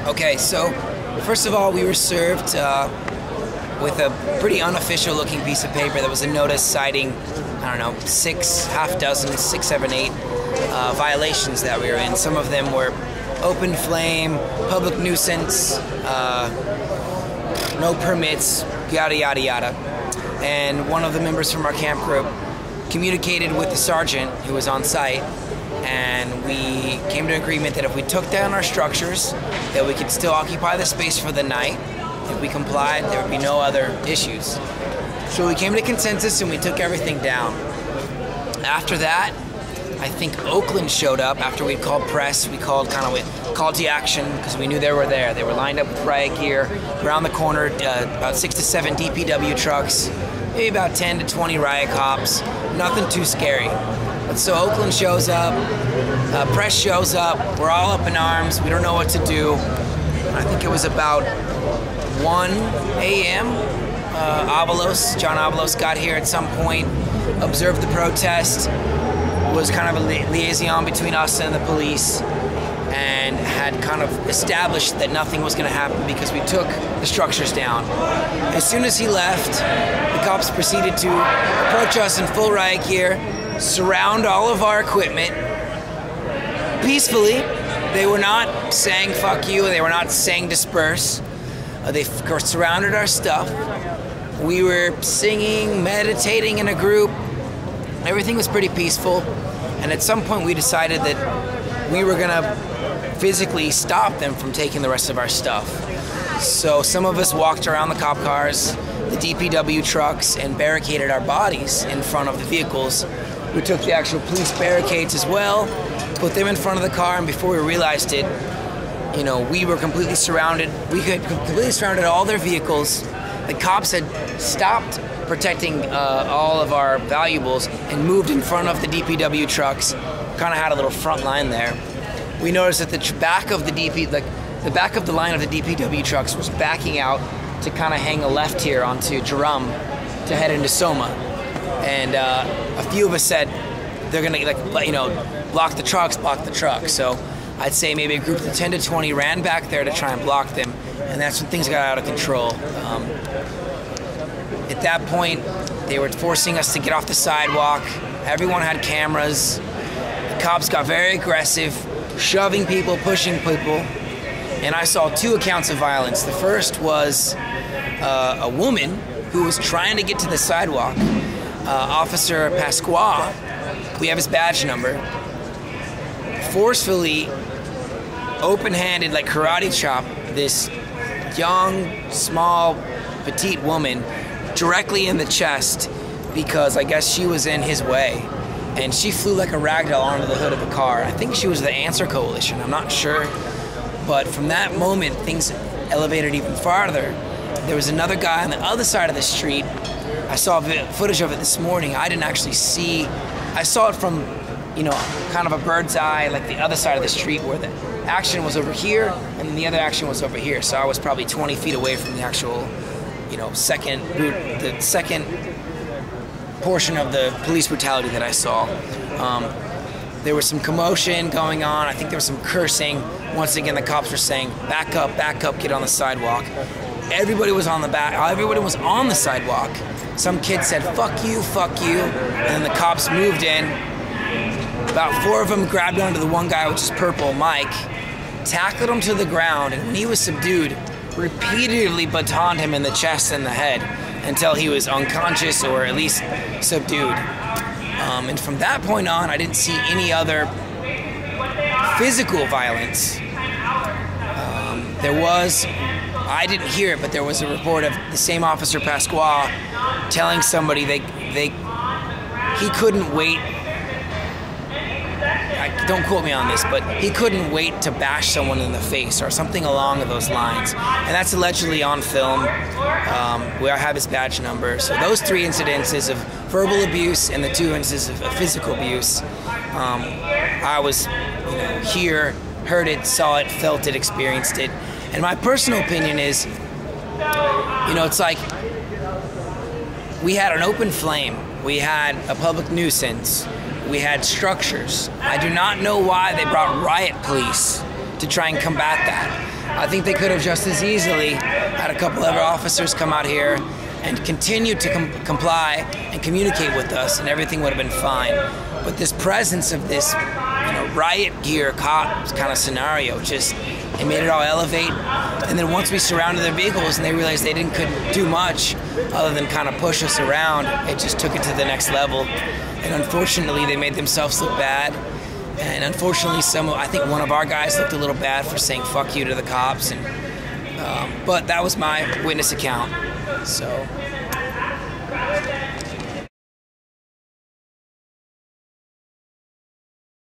Okay, so first of all, we were served with a pretty unofficial looking piece of paper that was a notice citing, I don't know, six, seven, eight violations that we were in. Some of them were open flame, public nuisance, no permits, yada, yada, yada. And one of the members from our camp group communicated with the sergeant who was on site, and we came to an agreement that if we took down our structures, that we could still occupy the space for the night. If we complied, there would be no other issues. So we came to consensus and we took everything down. After that, I think Oakland showed up after we'd called press. We called call to action because we knew they were there. They were lined up with riot gear. Around the corner, about 6 to 7 DPW trucks, maybe about 10 to 20 riot cops. Nothing too scary. But so Oakland shows up, press shows up, we're all up in arms, we don't know what to do. I think it was about 1 a.m. John Avalos got here at some point, observed the protest, was kind of a liaison between us and the police, and had kind of established that nothing was going to happen because we took the structures down. As soon as he left, the cops proceeded to approach us in full riot gear, surround all of our equipment peacefully. They were not saying fuck you, they were not saying disperse. They of course surrounded our stuff. We were singing, meditating in a group. Everything was pretty peaceful. And at some point we decided that we were gonna physically stop them from taking the rest of our stuff. So some of us walked around the cop cars, the DPW trucks, and barricaded our bodies in front of the vehicles. We took the actual police barricades as well, put them in front of the car, and before we realized it, you know, we were completely surrounded. We had completely surrounded all their vehicles. The cops had stopped protecting all of our valuables and moved in front of the DPW trucks. Kind of had a little front line there. We noticed that the back of the back of the line of the DPW trucks was backing out to kind of hang a left here onto Jerome to head into Soma. And a few of us said they're gonna block the trucks. So I'd say maybe a group of 10 to 20 ran back there to try and block them, and that's when things got out of control. At that point, they were forcing us to get off the sidewalk. Everyone had cameras. The cops got very aggressive, shoving people, pushing people, and I saw 2 accounts of violence. The first was a woman who was trying to get to the sidewalk. Officer Pasqua, we have his badge number, forcefully, open-handed, like karate chop, this young, small, petite woman directly in the chest because I guess she was in his way. And she flew like a ragdoll onto the hood of a car. I think she was the Answer Coalition, I'm not sure. But from that moment, things elevated even farther. There was another guy on the other side of the street. I saw footage of it this morning. I didn't actually see, I saw it from, kind of a bird's eye, like the other side of the street where the action was over here and then the other action was over here. So I was probably 20 feet away from the actual, second portion of the police brutality that I saw. There was some commotion going on. I think there was some cursing. Once again, the cops were saying, back up, get on the sidewalk. Everybody was on the sidewalk. Some kid said, fuck you, and then the cops moved in. About 4 of them grabbed onto the one guy, which is purple, Mike, tackled him to the ground, and when he was subdued, repeatedly batoned him in the chest and the head until he was unconscious or at least subdued. And from that point on, I didn't see any other physical violence. I didn't hear it, but there was a report of the same officer, Pasqua, telling somebody he couldn't wait. Don't quote me on this, but he couldn't wait to bash someone in the face or something along those lines. And that's allegedly on film. Where I have his badge number. So those 3 incidences of verbal abuse and the 2 instances of physical abuse, I was here, heard it, saw it, felt it, experienced it. And my personal opinion is, it's like we had an open flame, we had a public nuisance, we had structures. I do not know why they brought riot police to try and combat that. I think they could have just as easily had a couple other officers come out here and continue to comply and communicate with us, and everything would have been fine. But this presence of this, riot gear cop kind of scenario, it made it all elevate. And then once we surrounded their vehicles and they realized they couldn't do much other than kind of push us around, it just took it to the next level. And unfortunately, they made themselves look bad. And unfortunately, I think one of our guys looked a little bad for saying "fuck you" to the cops. And but that was my witness account. So.